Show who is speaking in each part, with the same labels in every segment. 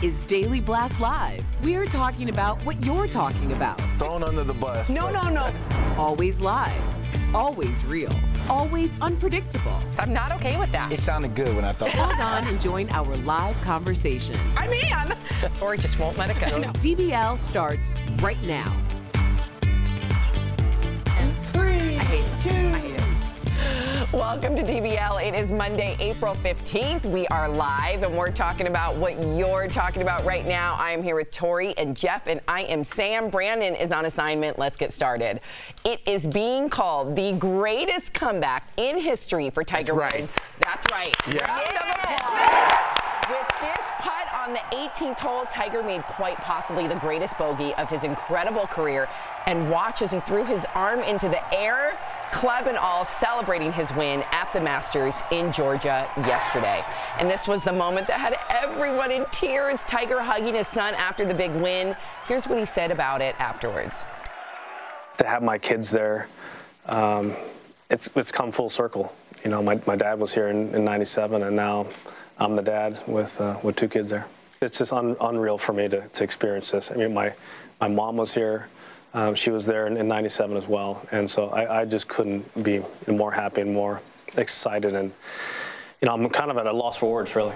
Speaker 1: is Daily Blast Live. We're talking about what you're talking about.
Speaker 2: Thrown under the bus.
Speaker 1: No. Always live. Always real. Always unpredictable.
Speaker 3: I'm not okay with that.
Speaker 2: It sounded good when I thought.
Speaker 1: Log on and join our live conversation.
Speaker 3: I'm in. Tori just won't let it go.
Speaker 1: DBL starts right now.
Speaker 3: I hate it. Welcome to DBL. It is Monday, April 15th. We are live, and we're talking about what you're talking about right now. I am here with Tori and Jeff, and I am Sam. Brandon is on assignment. Let's get started. It is being called the greatest comeback in history for Tiger Woods. That's right.
Speaker 2: Yeah.
Speaker 3: Round of applause. With this putt on the 18th hole, Tiger made quite possibly the greatest bogey of his incredible career. And watch as he threw his arm into the air, club and all, celebrating his win at the Masters in Georgia yesterday. And this was the moment that had everyone in tears. Tiger hugging his son after the big win. Here's what he said about it afterwards.
Speaker 4: To have my kids there, it's come full circle. You know, my dad was here in '97, and now I'm the dad with two kids there. It's just unreal for me to experience this. I mean, my mom was here. She was there in '97 as well. And so I just couldn't be more happy and more excited. And, you know, I'm kind of at a loss for words, really.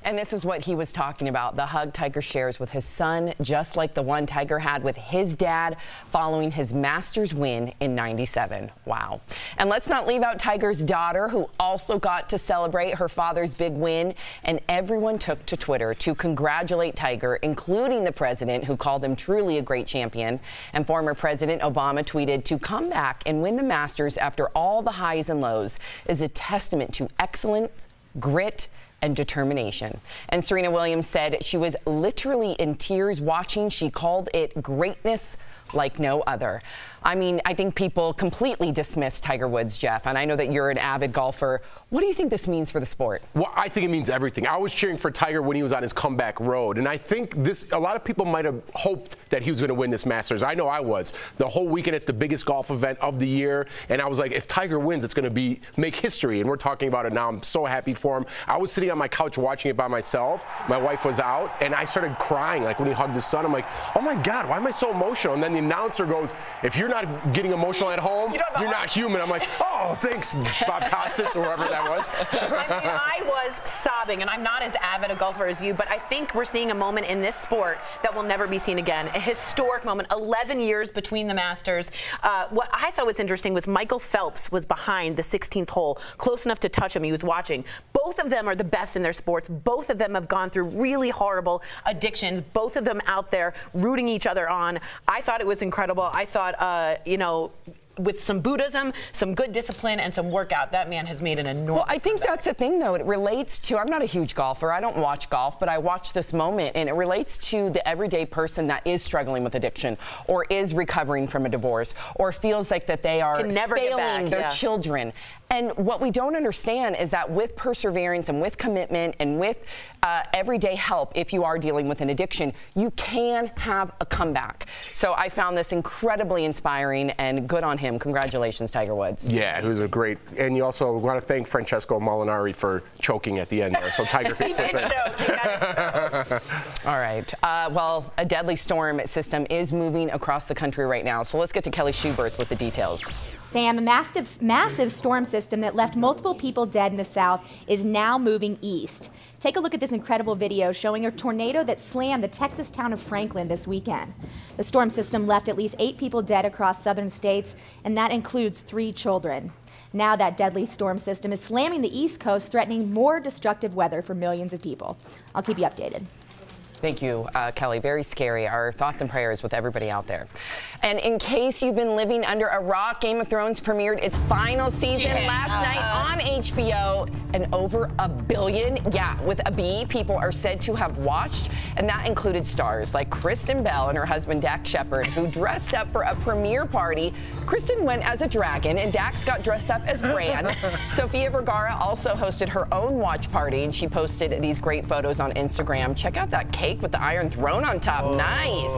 Speaker 3: And this is what he was talking about, the hug Tiger shares with his son, just like the one Tiger had with his dad following his Masters win in '97. Wow. And let's not leave out Tiger's daughter, who also got to celebrate her father's big win. And everyone took to Twitter to congratulate Tiger, including the president, who called him truly a great champion. And former President Obama tweeted, "To come back and win the Masters after all the highs and lows is a testament to excellence, grit, and determination." And Serena Williams said she was literally in tears watching. She called it greatness like no other. I mean, I think people completely dismiss Tiger Woods, Jeff, and I know that you're an avid golfer. What do you think this means for the sport?
Speaker 5: Well, I think it means everything. I was cheering for Tiger when he was on his comeback road, and I think a lot of people might have hoped that he was going to win this Masters. I know I was. The whole weekend, it's the biggest golf event of the year, and I was like, if Tiger wins, it's going to make history, and we're talking about it now. I'm so happy for him. I was sitting on my couch watching it by myself. My wife was out, and I started crying, like when he hugged his son. I'm like, oh my God, why am I so emotional? And then the announcer goes, if you're not getting emotional at home, you're not human. I'm like, oh, thanks, Bob Costas, or whoever that was.
Speaker 6: I mean, I was sobbing, and I'm not as avid a golfer as you, but I think we're seeing a moment in this sport that will never be seen again. A historic moment, 11 years between the Masters. What I thought was interesting was Michael Phelps was behind the 16th hole, close enough to touch him. He was watching. Both of them are the best in their sports. Both of them have gone through really horrible addictions. Both of them out there rooting each other on. I thought it was incredible. I thought, you know, with some Buddhism, some good discipline, and some workout, that man has made an enormous
Speaker 3: Well, I think that's the thing, though. It relates to, I'm not a huge golfer. I don't watch golf, but I watch this moment, and it relates to the everyday person that is struggling with addiction or is recovering from a divorce or feels like that they are failing their children. And what we don't understand is that with perseverance and with commitment and with everyday help, if you are dealing with an addiction, you can have a comeback. So I found this incredibly inspiring, and good on him. Congratulations, Tiger Woods.
Speaker 5: Yeah, it was a great. And you also want to thank Francesco Molinari for choking at the end there, so Tiger could slip in.
Speaker 3: All right. Well, a deadly storm system is moving across the country right now. So let's get to Kelly Schuberth with the details.
Speaker 7: Sam, a massive storm system that left multiple people dead in the south is now moving east. Take a look at this incredible video showing a tornado that slammed the Texas town of Franklin this weekend. The storm system left at least 8 people dead across southern states, and that includes 3 children. Now that deadly storm system is slamming the East Coast, threatening more destructive weather for millions of people. I'll keep you updated.
Speaker 3: Thank you, Kelly. Very scary. Our thoughts and prayers with everybody out there. And in case you've been living under a rock, Game of Thrones premiered its final season last night on HBO, and over 1 billion, with a B, people are said to have watched, and that included stars like Kristen Bell and her husband Dax Shepard, who dressed up for a premiere party. Kristen went as a dragon, and Dax got dressed up as Bran. Sofia Vergara also hosted her own watch party, and she posted these great photos on Instagram. Check out that cake cake with the Iron Throne on top. Nice.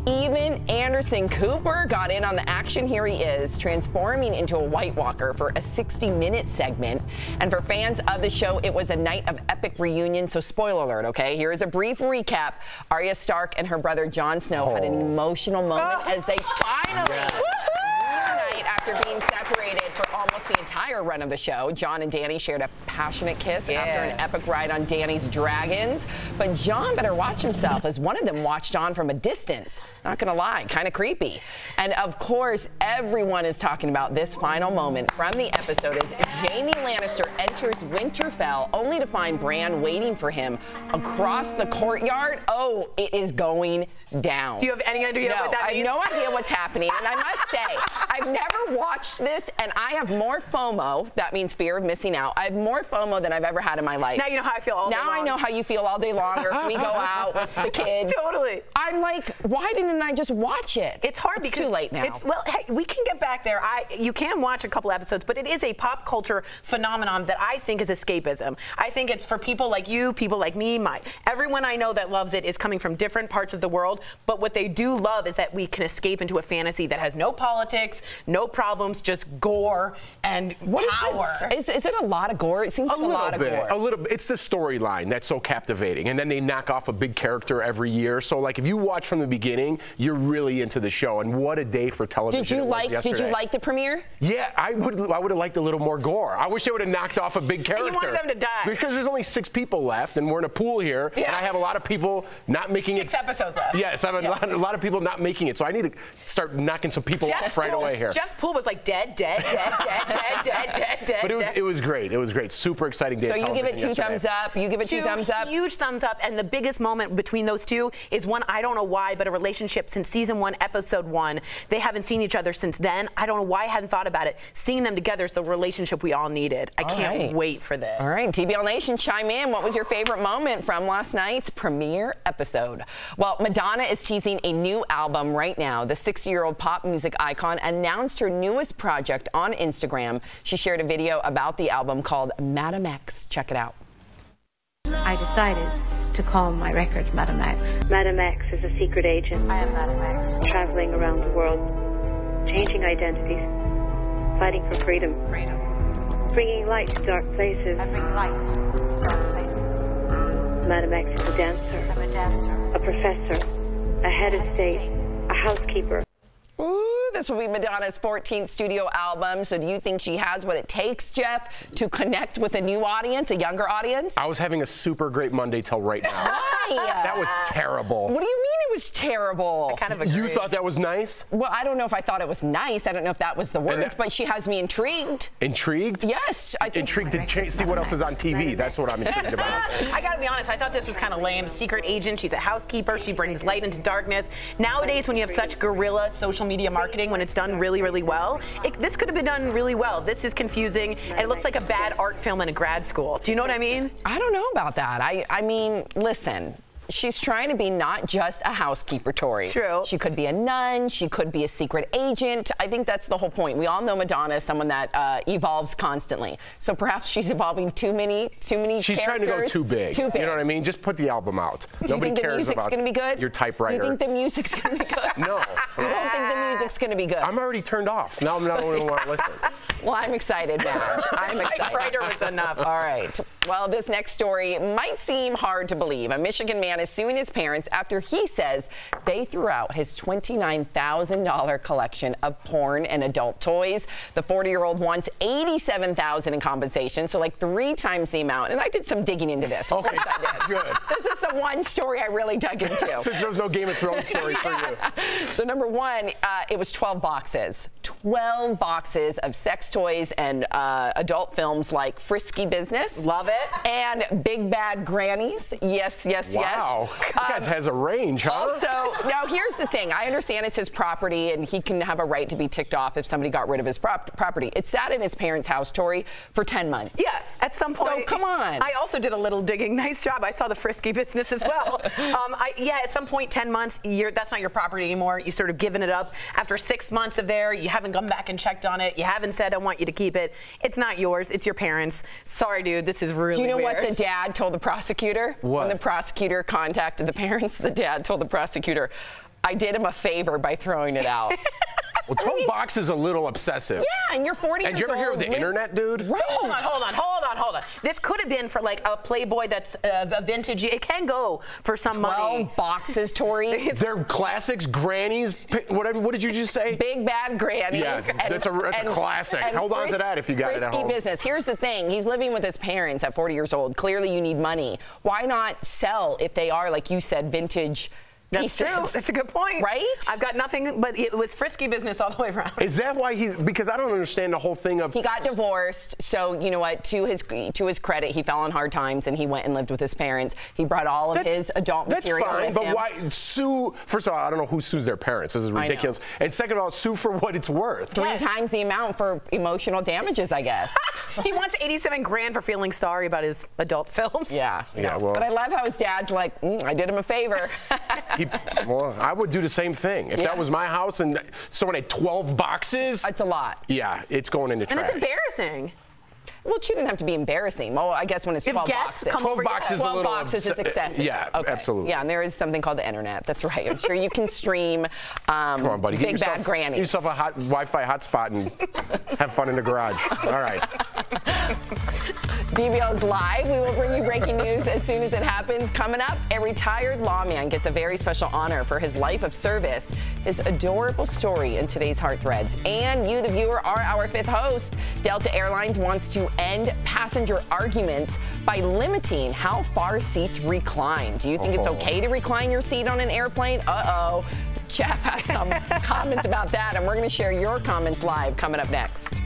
Speaker 3: Even Anderson Cooper got in on the action. Here he is, transforming into a White Walker for a 60-minute segment. And for fans of the show, it was a night of epic reunion. So spoiler alert, okay? Here is a brief recap. Arya Stark and her brother Jon Snow had an emotional moment as they finally reunite after being separated for almost the entire run of the show. Jon and Dany shared a passionate kiss after an epic ride on Dany's dragons. But Jon better watch himself as one of them watched on from a distance. Not gonna lie, kind of creepy. And of course, everyone is talking about this final moment from the episode as Jaime Lannister enters Winterfell only to find Bran waiting for him across the courtyard. Oh, it is going down.
Speaker 6: Do you have any idea what that means?
Speaker 3: I have no idea what's happening. And I must say, I've never watched this, and I have more FOMO, that means fear of missing out. I have more FOMO than I've ever had in my life.
Speaker 6: Now you know how I feel all day long.
Speaker 3: Now I know how you feel all day long, or if we go out with the kids.
Speaker 6: Totally.
Speaker 3: I'm like, why didn't I just watch it?
Speaker 6: It's hard
Speaker 3: because
Speaker 6: it's
Speaker 3: too late now.
Speaker 6: Well, hey, we can get back there. You can watch a couple episodes, but it is a pop culture phenomenon that I think is escapism. I think it's for people like you, people like me, everyone I know that loves it is coming from different parts of the world, but what they do love is that we can escape into a fantasy that has no politics, no problems, just gore and power.
Speaker 3: Is it a lot of gore? It seems like a lot of gore.
Speaker 5: A little bit. It's the storyline that's so captivating, and then they knock off a big character every year. So like if you watch from the beginning, you're really into the show. And what a day for television! Did you
Speaker 3: like the premiere?
Speaker 5: Yeah, I would have liked a little more gore. I wish they would have knocked off a big character.
Speaker 6: You wanted them to die
Speaker 5: because there's only 6 people left, and we're in a pool here, and I have a lot of people not making it.
Speaker 6: 6 episodes left.
Speaker 5: Yes, I have a lot of people not making it. So I need to start knocking some people off right away here.
Speaker 6: Jeff's pool was like dead.
Speaker 5: But it was great. It was great. Super exciting day.
Speaker 3: So you give it 2 thumbs up. You give it 2 thumbs up.
Speaker 6: Huge thumbs up. And the biggest moment between those two is one, I don't know why, but a relationship since season 1, episode 1. They haven't seen each other since then. I don't know why I hadn't thought about it. Seeing them together is the relationship we all needed. I can't wait for this.
Speaker 3: All right, DBL Nation, chime in. What was your favorite moment from last night's premiere episode? Well, Madonna is teasing a new album right now. The 60-year-old pop music icon announced her newest project on Instagram. She shared a video about the album called Madame X. Check it out.
Speaker 8: I decided to call my record Madame X.
Speaker 9: Madame X is a secret agent.
Speaker 8: I am Madame X.
Speaker 9: Traveling around the world, changing identities, fighting for freedom. Bringing light to dark places.
Speaker 8: I bring light to dark places.
Speaker 9: Madame X is a dancer.
Speaker 8: I'm a dancer.
Speaker 9: A professor. A head of state. A housekeeper.
Speaker 3: Ooh, this will be Madonna's 14th studio album. So do you think she has what it takes, Jeff, to connect with a new audience, a younger audience?
Speaker 5: I was having a super great Monday till right now.
Speaker 3: Why?
Speaker 5: That was terrible.
Speaker 3: What do you mean it was terrible?
Speaker 6: I kind of agree.
Speaker 5: You thought that was nice?
Speaker 3: Well, I don't know if I thought it was nice. I don't know if that was the words, but she has me intrigued.
Speaker 5: Intrigued?
Speaker 3: Yes. I think
Speaker 5: intrigued to see what else is on TV. That's what I'm intrigued about.
Speaker 6: I gotta be honest, I thought this was kind of lame. Secret agent, she's a housekeeper, she brings light into darkness. Nowadays, when you have such guerrilla social media marketing, when it's done really, really well, this could have been done really well. This is confusing, and it looks like a bad art film in a grad school. Do you know what I mean?
Speaker 3: I don't know about that. I mean, listen. She's trying to be not just a housekeeper, Tori.
Speaker 6: True.
Speaker 3: She could be a nun. She could be a secret agent. I think that's the whole point. We all know Madonna is someone that evolves constantly. So perhaps she's evolving too many
Speaker 5: She's
Speaker 3: characters.
Speaker 5: trying to go too big.
Speaker 3: Too big.
Speaker 5: You know what I mean? Just put the album out.
Speaker 3: Do you think the music's going to be good?
Speaker 5: Your typewriter.
Speaker 3: Do you think the music's going to be good?
Speaker 5: No.
Speaker 3: You don't think the music's going to be good?
Speaker 5: I'm already turned off. Now I'm not going to want to listen.
Speaker 3: Well, I'm excited, Madge. I'm excited.
Speaker 6: Typewriter was enough.
Speaker 3: All right. Well, this next story might seem hard to believe. A Michigan man is suing his parents after he says they threw out his $29,000 collection of porn and adult toys. The 40-year-old wants $87,000 in compensation, so like 3 times the amount. And I did some digging into this. Of course I did.
Speaker 5: Good.
Speaker 3: This is the one story I really dug into.
Speaker 5: Since there was no Game of Thrones story for you.
Speaker 3: So number 1, it was 12 boxes. 12 boxes of sex toys and adult films like Frisky Business.
Speaker 6: Love it.
Speaker 3: And Big Bad Grannies. Yes, yes,
Speaker 5: wow.
Speaker 3: yes.
Speaker 5: That guy has a range, huh?
Speaker 3: Also, now here's the thing. I understand it's his property and he can have a right to be ticked off if somebody got rid of his property. It sat in his parents' house, Tori, for 10 months.
Speaker 6: Yeah, at some point.
Speaker 3: So come on.
Speaker 6: I also did a little digging. Nice job. I saw the Frisky Business business as well. Yeah, at some point, 10 months, that's not your property anymore. You sort of given it up. After 6 months of there, you haven't come back and checked on it. You haven't said, I want you to keep it. It's not yours. It's your parents. Sorry, dude. This is really weird.
Speaker 3: Do you know what the dad told the prosecutor?
Speaker 5: What?
Speaker 3: When the prosecutor contacted the parents, the dad told the prosecutor, I did him a favor by throwing it out.
Speaker 5: Well, 12 bucks is a little obsessive.
Speaker 3: Yeah, and you're 40
Speaker 5: And
Speaker 3: years
Speaker 5: you ever hear of
Speaker 3: old.
Speaker 5: the internet, dude?
Speaker 3: Right.
Speaker 6: Hold on. This could have been for like a Playboy that's a vintage. It can go for some money.
Speaker 3: 12 boxes, Tori.
Speaker 5: They're classics, grannies, whatever. What did you just say?
Speaker 3: Big bad grannies.
Speaker 5: Yeah, that's a classic. Hold on to that if you got it at home.
Speaker 3: Risky business. Here's the thing. He's living with his parents at 40 years old. Clearly, you need money. Why not sell if they are, like you said, vintage
Speaker 6: That's
Speaker 3: pieces?
Speaker 6: true. That's a good point.
Speaker 3: Right?
Speaker 6: I've got nothing, but it was frisky business all the way around.
Speaker 5: Is that why because I don't understand the whole thing of.
Speaker 3: He got divorced, so you know what? To his credit, he fell on hard times and he went and lived with his parents. He brought all of his adult material
Speaker 5: That's fine,
Speaker 3: with him.
Speaker 5: but why sue? First of all, I don't know who sues their parents. This is ridiculous. And second of all, sue for what it's worth.
Speaker 3: 3 times the amount for emotional damages, I guess.
Speaker 6: He wants $87,000 for feeling sorry about his adult films.
Speaker 3: Yeah.
Speaker 5: Well.
Speaker 3: But I love how his dad's like, I did him a favor.
Speaker 5: Well, I would do the same thing. If that was my house and someone had 12 boxes.
Speaker 3: That's a lot.
Speaker 5: Yeah, it's going into trash.
Speaker 6: And it's embarrassing.
Speaker 3: Well, it shouldn't have to be embarrassing. Well, I guess when it's 12 boxes.
Speaker 5: 12 boxes
Speaker 3: 12 boxes is excessive.
Speaker 5: Yeah,
Speaker 3: okay.
Speaker 5: absolutely.
Speaker 3: Yeah, and there is something called the internet. That's right. I'm sure you can stream
Speaker 5: Come on, buddy.
Speaker 3: Big Bad Grannies.
Speaker 5: Get yourself a Wi-Fi hotspot and have fun in the garage. All right.
Speaker 3: DBL is live. We will bring you breaking news as soon as it happens. Coming up, a retired lawman gets a very special honor for his life of service. His adorable story in today's Hearth Rides. And you, the viewer, are our 5th host. Delta Airlines wants to end passenger arguments by limiting how far seats recline. Do you think it's okay to recline your seat on an airplane? Uh-oh. Jeff has some comments about that, and we're going to share your comments live coming up next.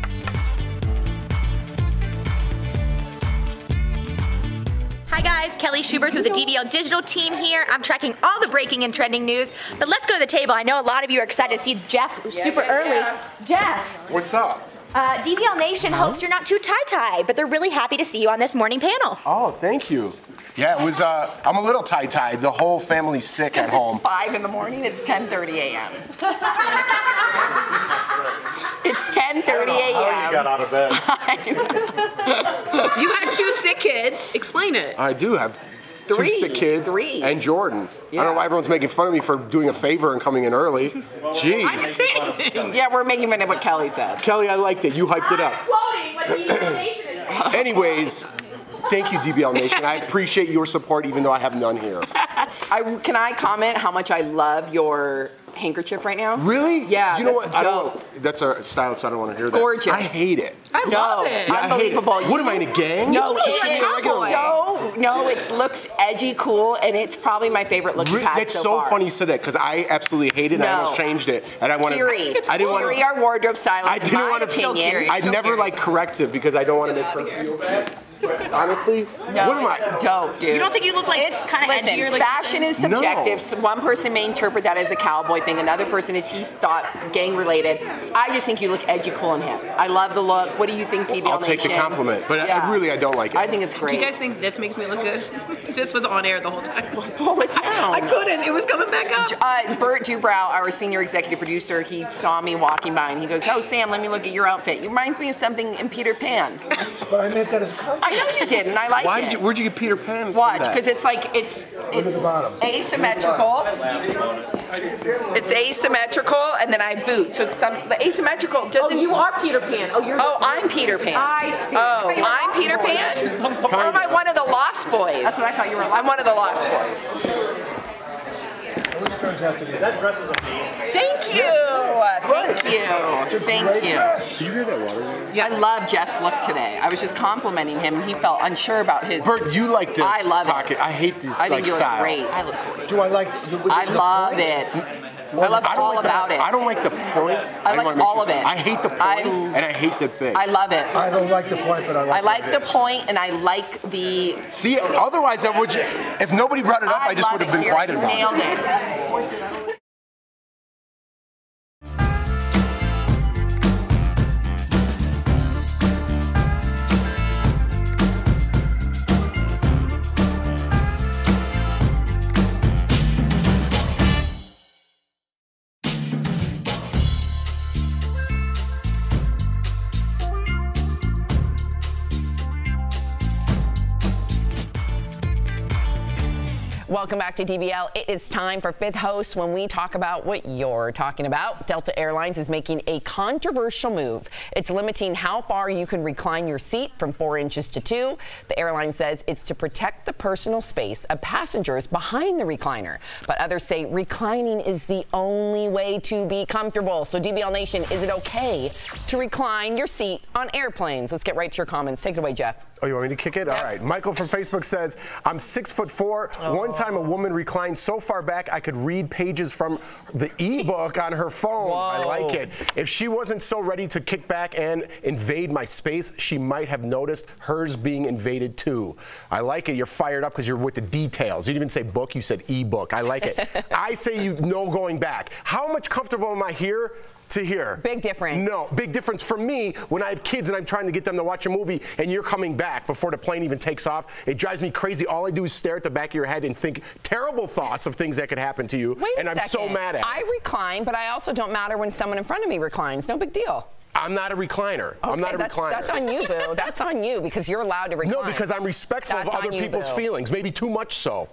Speaker 10: Hi guys, Kelly Schubert with the DBL Digital team here. I'm tracking all the breaking and trending news, but let's go to the table. I know a lot of you are excited to see Jeff super early. Jeff.
Speaker 11: What's up?
Speaker 10: DBL Nation hopes you're not too tie-tied, but they're really happy to see you on this morning panel.
Speaker 11: Oh, thank you. Yeah, it was, I'm a little tie-tied. The whole family's sick at home.
Speaker 3: It's 5 in the morning, it's 10:30 a.m. It's 10:30 a.m.
Speaker 11: How you got out of bed?
Speaker 6: You had 2 sick kids. Explain it.
Speaker 11: I do have 2 sick kids and Jordan.
Speaker 3: Yeah.
Speaker 11: I don't know why everyone's making fun of me for doing a favor and coming in early. Jeez.
Speaker 6: I'm saying.
Speaker 3: Yeah, we're making fun of what Kelly said.
Speaker 11: Kelly, I liked it. You hyped it up.
Speaker 10: Quoting what DBL Nation is saying.
Speaker 11: Anyways, thank you, DBL Nation. I appreciate your support, even though I have none here.
Speaker 3: Can I comment how much I love your handkerchief right now?
Speaker 11: Really?
Speaker 3: Yeah,
Speaker 11: You know
Speaker 3: that's
Speaker 11: what?
Speaker 3: dope.
Speaker 11: That's a style, so I don't want to hear that.
Speaker 3: Gorgeous.
Speaker 11: I hate it.
Speaker 6: I love it.
Speaker 11: Yeah, I hate it.
Speaker 3: Unbelievable.
Speaker 11: What am I, in a gang?
Speaker 3: No,
Speaker 6: You're
Speaker 3: it looks edgy, cool, and it's probably my favorite look you've had
Speaker 11: That's
Speaker 3: so
Speaker 11: so
Speaker 3: far.
Speaker 11: funny you said that, because I absolutely hate it, and I almost changed it. And I want to.
Speaker 3: Kiri,
Speaker 11: I didn't want
Speaker 3: Kiri, our wardrobe stylist.
Speaker 11: I didn't want to. I'd never like corrective because I don't want to make her feel bad. But honestly, what am I?
Speaker 3: Dope, dude.
Speaker 6: You don't think you look like kind of edgier? Like
Speaker 3: fashion is subjective. So one person may interpret that as a cowboy thing. Another person is he's thought gang related. I just think you look edgy, cool, and hip. I love the look. What do you think, DBL
Speaker 11: I'll take the
Speaker 3: Nation?
Speaker 11: compliment, but I don't like it.
Speaker 3: I think it's great.
Speaker 6: Do you guys think this makes me look good? This was on air the whole time.
Speaker 3: Pull it down.
Speaker 6: I couldn't. It was coming back up.
Speaker 3: Bert Dubrow, our senior executive producer, he saw me walking by and he goes, "Oh, Sam, let me look at your outfit. It reminds me of something in Peter Pan."
Speaker 11: But I meant that as a compliment.
Speaker 3: I know you did, and I like it.
Speaker 11: Where'd you get Peter Pan?
Speaker 3: Watch, because it's like it's asymmetrical. It's asymmetrical, and then I have boots. So it's the asymmetrical doesn't.
Speaker 6: Oh, you are Peter Pan.
Speaker 3: Oh, I'm Peter Pan.
Speaker 6: I see.
Speaker 3: Oh, I'm Peter Pan? Or am I one of the Lost Boys?
Speaker 6: That's what I thought you were.
Speaker 3: I'm one of the Lost Boys.
Speaker 12: That dress is amazing.
Speaker 3: Thank you. Thank you. Thank you.
Speaker 11: Did you hear that water?
Speaker 3: Yeah. I love Jeff's look today. I was just complimenting him. He felt unsure about his.
Speaker 11: Bert, you like this
Speaker 3: I love
Speaker 11: pocket.
Speaker 3: it.
Speaker 11: I hate this
Speaker 3: I think you
Speaker 11: style.
Speaker 3: look great. I look great.
Speaker 11: Do I like?
Speaker 3: I love it. I love all about it.
Speaker 11: I don't like the point.
Speaker 3: I like all of it.
Speaker 11: I hate the point and I hate the thing.
Speaker 3: I love it.
Speaker 11: I don't like the point, but I like
Speaker 3: the point and I like the.
Speaker 11: See, otherwise I would. If nobody brought it up, I just would have been quiet about it.
Speaker 3: You nailed it. Welcome back to DBL. It is time for Fifth Host when we talk about what you're talking about. Delta Airlines is making a controversial move. It's limiting how far you can recline your seat from 4 inches to 2. The airline says it's to protect the personal space of passengers behind the recliner. But others say reclining is the only way to be comfortable. So DBL Nation, is it okay to recline your seat on airplanes? Let's get right to your comments. Take it away, Jeff.
Speaker 11: Oh, you want me to kick it? Yep. All right. Michael from Facebook says, I'm 6'4". One time a woman reclined so far back I could read pages from the ebook on her phone. Whoa. I like it. If she wasn't so ready to kick back and invade my space, she might have noticed hers being invaded too. I like it. You're fired up because you're with the details. You didn't even say book, you said ebook. I like it. I say no going back. How much comfortable am I here? To here.
Speaker 3: Big difference.
Speaker 11: No, big difference for me when I have kids and I'm trying to get them to watch a movie and you're coming back before the plane even takes off. It drives me crazy. All I do is stare at the back of your head and think terrible thoughts of things that could happen to you.
Speaker 3: Wait
Speaker 11: and
Speaker 3: a
Speaker 11: I'm
Speaker 3: second.
Speaker 11: so mad at it.
Speaker 3: I recline, but I also don't matter when someone in front of me reclines. No big deal.
Speaker 11: I'm not a recliner.
Speaker 3: Okay,
Speaker 11: I'm not a recliner.
Speaker 3: That's on you, boo. That's on you because you're allowed to recline.
Speaker 11: No, because I'm respectful of other people's feelings. Maybe too much so.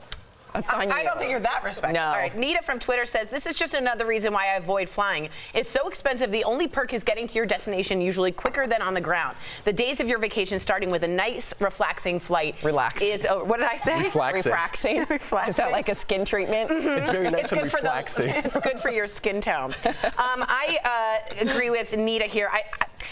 Speaker 6: I don't think you're that respectful.
Speaker 3: No.
Speaker 6: All right, Nita from Twitter says, this is just another reason why I avoid flying. It's so expensive. The only perk is getting to your destination usually quicker than on the ground. The days of your vacation starting with a nice, relaxing flight.
Speaker 3: Is,
Speaker 6: what did I say?
Speaker 3: Refraxing. Refraxing. Is that like a skin treatment?
Speaker 6: Mm-hmm.
Speaker 11: It's very nice and reflaxing.
Speaker 6: It's good for your skin tone. I agree with Nita here.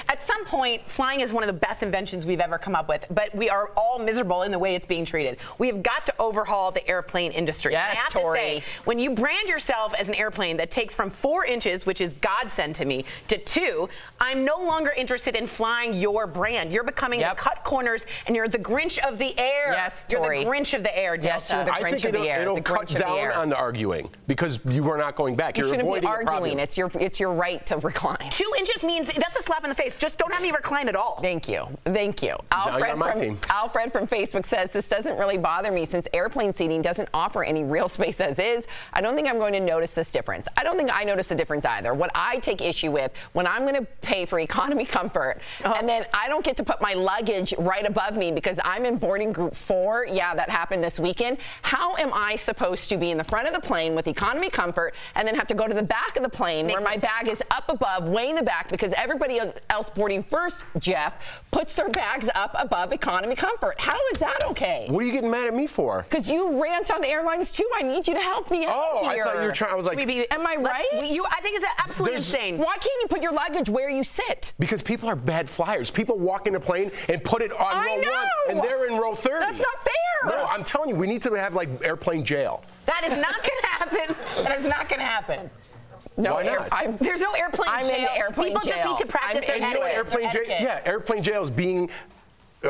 Speaker 6: At some point, flying is one of the best inventions we've ever come up with, but we are all miserable in the way it's being treated. We have got to overhaul the airplane industry.
Speaker 3: Yes,
Speaker 6: I have to say, when you brand yourself as an airplane that takes from 4 inches, which is godsend to me, to 2, I'm no longer interested in flying your brand. You're becoming the cut corners, and you're the Grinch of the air.
Speaker 3: Yes,
Speaker 6: Tori. You're the Grinch of the air, Delta.
Speaker 3: Yes, you're the Grinch of the air.
Speaker 11: It'll cut down on the arguing because you are not going back.
Speaker 3: You shouldn't be
Speaker 11: avoiding
Speaker 3: arguing. It's your right to recline.
Speaker 6: 2 inches means that's a slap in the face. Just don't have me recline at all.
Speaker 3: Thank you. Thank you. Alfred from Facebook says this doesn't really bother me since airplane seating doesn't offer any real space as is. I don't think I'm going to notice this difference. I don't think I notice the difference either. What I take issue with when I'm going to pay for economy comfort and then I don't get to put my luggage right above me because I'm in boarding group 4. Yeah, that happened this weekend. How am I supposed to be in the front of the plane with economy comfort and then have to go to the back of the plane where my bag is up above, way in the back because everybody else boarding first, Jeff, puts their bags up above economy comfort. How is that okay?
Speaker 11: What are you getting mad at me for?
Speaker 3: Because you rant on the airlines too. I need you to help me out here.
Speaker 11: I thought you were trying. I was like,
Speaker 3: am I right?
Speaker 6: I think it's absolutely insane.
Speaker 3: Why can't you put your luggage where you sit?
Speaker 11: Because people are bad flyers. People walk in a plane and put it on row 1, and they're in row 30.
Speaker 3: That's not fair.
Speaker 11: No, I'm telling you, we need to have like airplane jail.
Speaker 6: That is not going to happen. That is not going to happen.
Speaker 3: No,
Speaker 11: why not?
Speaker 6: There's no airplane jail.
Speaker 3: I'm in airplane
Speaker 6: People
Speaker 3: jail.
Speaker 6: just need to practice their
Speaker 11: airplane jail. Yeah, airplane jail is being.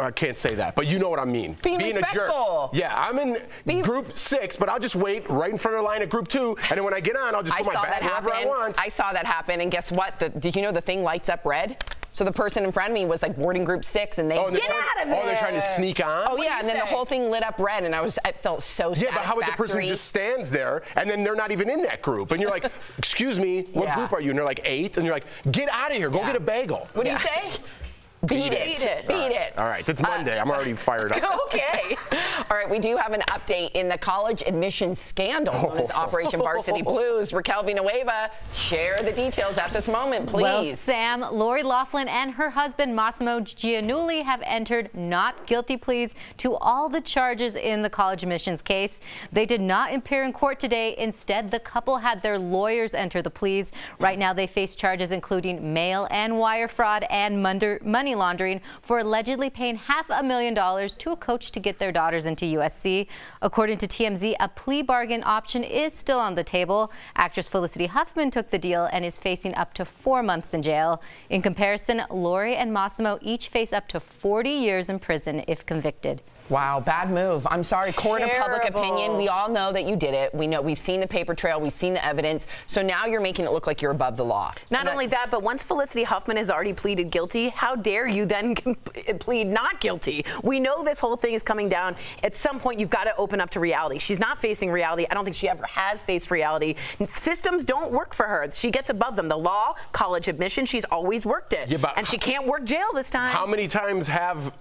Speaker 11: I can't say that, but you know what I mean.
Speaker 3: Being
Speaker 11: a
Speaker 3: respectful.
Speaker 11: jerk. Yeah, I'm in group 6, but I'll just wait right in front of the line at group 2, and then when I get on, I'll just put my bag wherever I want.
Speaker 3: I saw that happen, and guess what? Did you know the thing lights up red? So the person in front of me was like boarding group 6, and they
Speaker 6: get out of there.
Speaker 11: Oh, they're trying to sneak on.
Speaker 3: Oh yeah, and then the whole thing lit up red, and I felt so satisfactory.
Speaker 11: Yeah, but how about the person who just stands there, and then they're not even in that group, and you're like, excuse me, what group are you? And they're like 8, and you're like, get out of here, go get a bagel.
Speaker 6: What do you say?
Speaker 3: Beat it. Beat it.
Speaker 11: All right, it's Monday. I'm already fired up.
Speaker 6: Okay.
Speaker 3: All right, we do have an update in the college admissions scandal known as Operation Varsity Blues. Raquel Villanueva, share the details at this moment, please.
Speaker 12: Well, Sam, Lori Loughlin and her husband, Massimo Giannulli, have entered not guilty pleas to all the charges in the college admissions case. They did not appear in court today. Instead, the couple had their lawyers enter the pleas. Right now, they face charges including mail and wire fraud and money laundering for allegedly paying $500,000 to a coach to get their daughters into USC. According to TMZ, a plea bargain option is still on the table. Actress Felicity Huffman took the deal and is facing up to 4 months in jail. In comparison, Lori and Massimo each face up to 40 years in prison if convicted.
Speaker 3: Wow, bad move. I'm sorry. Court of public opinion. We all know that you did it. We've seen the paper trail. We've seen the evidence. So now you're making it look like you're above the law.
Speaker 6: Not only that, but once Felicity Huffman has already pleaded guilty, how dare you then plead not guilty? We know this whole thing is coming down. At some point, you've got to open up to reality. She's not facing reality. I don't think she ever has faced reality. Systems don't work for her. She gets above them. The law, college admission, she's always worked it.
Speaker 11: Yeah,
Speaker 6: and she can't work jail this time.
Speaker 11: How many times have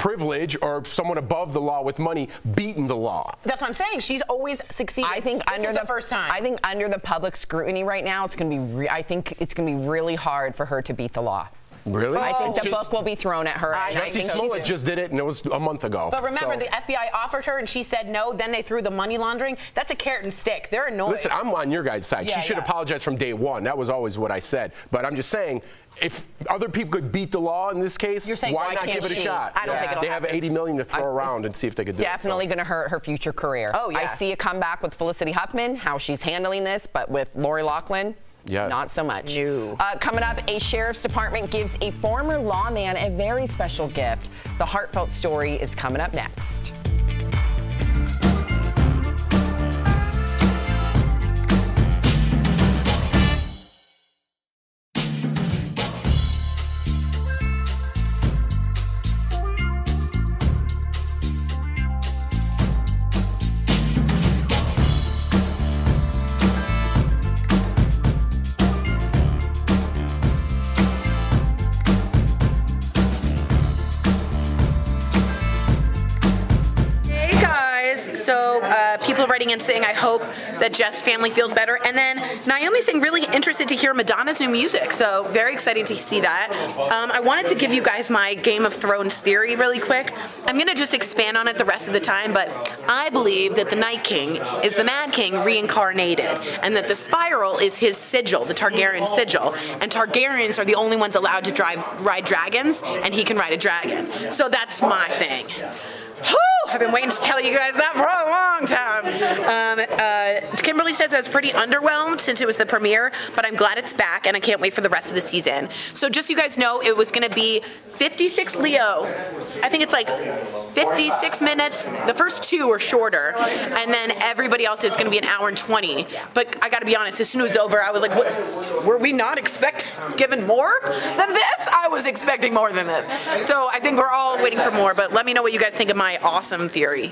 Speaker 5: privilege or someone above the law with money beating the law.
Speaker 6: That's what I'm saying. She's always succeeded.
Speaker 3: I think
Speaker 6: this is the first time.
Speaker 3: I think under the public scrutiny right now, it's going to be. I think it's going to be really hard for her to beat the law.
Speaker 5: Really?
Speaker 3: I think the book will be thrown at her.
Speaker 5: Jesse Smollett just did it, and it was a month ago.
Speaker 6: But remember, the FBI offered her, and she said no. Then they threw the money laundering. That's a carrot and stick. They're annoyed.
Speaker 5: Listen, I'm on your guys' side. She should apologize from day one. That was always what I said. But I'm just saying, if other people could beat the law in this case, why not give it a shot?
Speaker 6: I don't think it'll happen.
Speaker 5: They have $80 million to throw around and see if they could do it.
Speaker 3: Definitely going to hurt her future career.
Speaker 6: Oh, yeah.
Speaker 3: I see a comeback with Felicity Huffman, how she's handling this, but with Lori Loughlin, not so much.
Speaker 6: No.
Speaker 3: Coming up, a sheriff's department gives a former lawman a very special gift. The heartfelt story is coming up next.
Speaker 6: People writing in saying, I hope that Jeff's family feels better. And then Naomi's saying really interested to hear Madonna's new music. So very exciting to see that. I wanted to give you guys my Game of Thrones theory really quick. I'm going to just expand on it the rest of the time, but I believe that the Night King is the Mad King reincarnated, and that the Spiral is his sigil, the Targaryen sigil. And Targaryens are the only ones allowed to ride dragons, and he can ride a dragon. So that's my thing. Whew, I've been waiting to tell you guys that for a long time. Kimberly says I was pretty underwhelmed since it was the premiere, but I'm glad it's back and I can't wait for the rest of the season. So just so you guys know, it was going to be 56 Leo. I think it's like 56 minutes. The first two are shorter, and then everybody else is going to be an hour and 20. But I got to be honest, as soon as it was over, I was like, what? Were we not given more than this? I was expecting more than this. So I think we're all waiting for more, but let me know what you guys think of my awesome theory.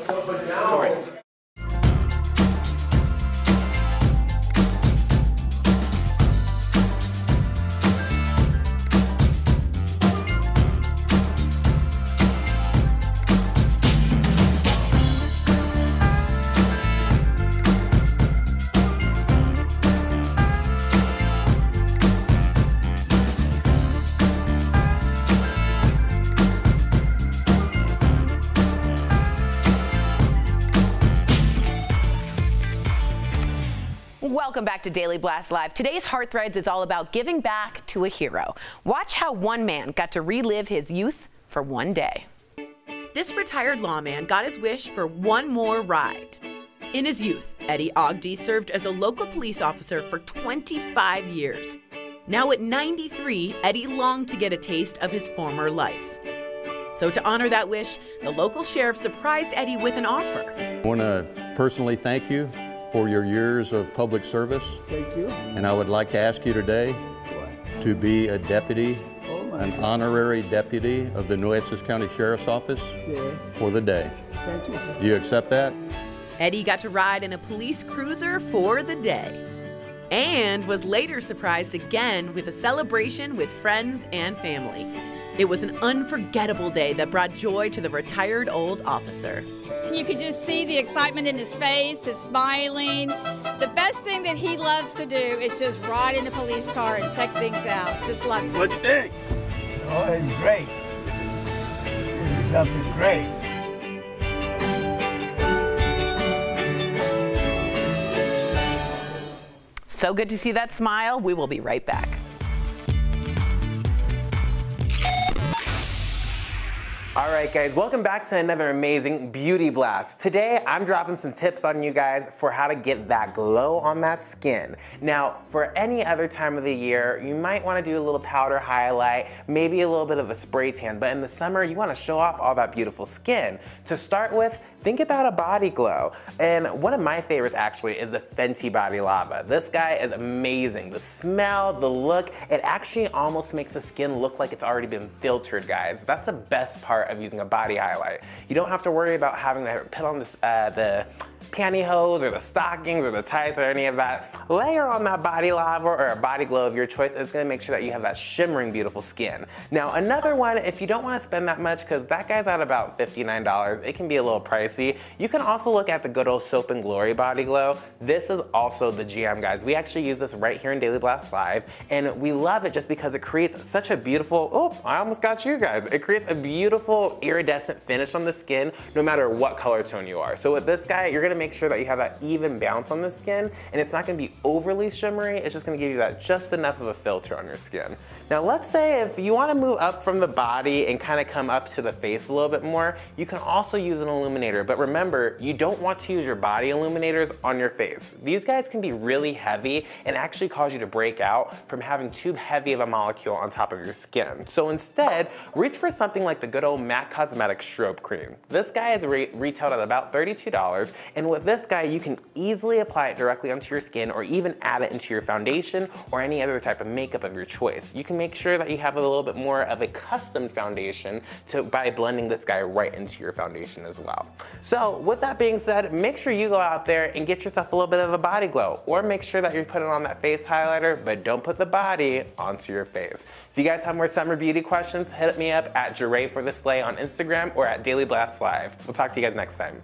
Speaker 6: Welcome back to Daily Blast Live. Today's Hearth Rides is all about giving back to a hero. Watch how one man got to relive his youth for one day. This retired lawman got his wish for one more ride. In his youth, Eddie Ogden served as a local police officer for 25 years. Now at 93, Eddie longed to get a taste of his former life. So to honor that wish, the local sheriff surprised Eddie with an offer.
Speaker 13: I want to personally thank you for your years of public service.
Speaker 14: Thank you.
Speaker 13: And I would like to ask you today to be a deputy, an honorary deputy of the Nueces County Sheriff's Office for the day.
Speaker 14: Thank you, sir.
Speaker 13: Do you accept that?
Speaker 1: Eddie got to ride in a police cruiser for the day and was later surprised again with a celebration with friends and family. It was an unforgettable day that brought joy to the retired old officer.
Speaker 15: You could just see the excitement in his face, his smiling. The best thing that he loves to do is just ride in a police car and check things out. Just loves it.
Speaker 14: What'd you think? Oh, it's great. This is something great.
Speaker 6: So good to see that smile. We will be right back.
Speaker 16: All right, guys, welcome back to another amazing beauty blast. Today, I'm dropping some tips on you guys for how to get that glow on that skin. Now, for any other time of the year, you might want to do a little powder highlight, maybe a little bit of a spray tan, but in the summer, you want to show off all that beautiful skin. To start with, think about a body glow. And one of my favorites actually is the Fenty Body Lava. This guy is amazing. The smell, the look, it actually almost makes the skin look like it's already been filtered, guys. That's the best part of using a body highlight. You don't have to worry about having to put on this, the pantyhose or the stockings or the tights or any of that, layer on that body lava or a body glow of your choice. It's gonna make sure that you have that shimmering, beautiful skin. Now, another one, if you don't wanna spend that much, because that guy's at about $59, it can be a little pricey, you can also look at the good old Soap and Glory Body Glow. This is also the jam, guys. We actually use this right here in Daily Blast Live, and we love it just because it creates such a beautiful, oh, I almost got you guys. It creates a beautiful iridescent finish on the skin, no matter what color tone you are. So with this guy, you're gonna make sure that you have that even bounce on the skin, and it's not gonna be overly shimmery, it's just gonna give you that just enough of a filter on your skin. Now let's say if you wanna move up from the body and kind of come up to the face a little bit more, you can also use an illuminator, but remember, you don't want to use your body illuminators on your face. These guys can be really heavy and actually cause you to break out from having too heavy of a molecule on top of your skin. So instead, reach for something like the good old MAC Cosmetics Strobe Cream. This guy is retailed at about $32, and with this guy, you can easily apply it directly onto your skin or even add it into your foundation or any other type of makeup of your choice. You can make sure that you have a little bit more of a custom foundation by blending this guy right into your foundation as well. So with that being said, make sure you go out there and get yourself a little bit of a body glow, or make sure that you're putting on that face highlighter, but don't put the body onto your face. If you guys have more summer beauty questions, hit me up at Jeray for the Slay on Instagram or at Daily Blast Live. We'll talk to you guys next time.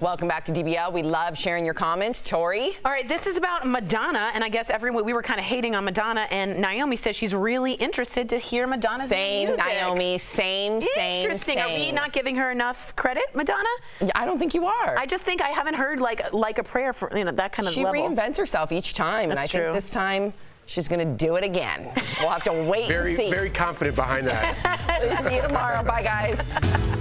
Speaker 3: Welcome back to DBL. We love sharing your comments. Tori?
Speaker 6: All right, this is about Madonna, and I guess we were kind of hating on Madonna, and Naomi says she's really interested to hear Madonna's music.
Speaker 3: Naomi, same.
Speaker 6: Interesting. Are we not giving her enough credit, Madonna?
Speaker 3: I don't think you are.
Speaker 6: I just think I haven't heard like a prayer for that kind of
Speaker 3: level. She reinvents herself each time, and I think this time she's going to do it again. We'll have to wait and see.
Speaker 5: Very confident behind that.
Speaker 3: We'll see you tomorrow. Bye, guys.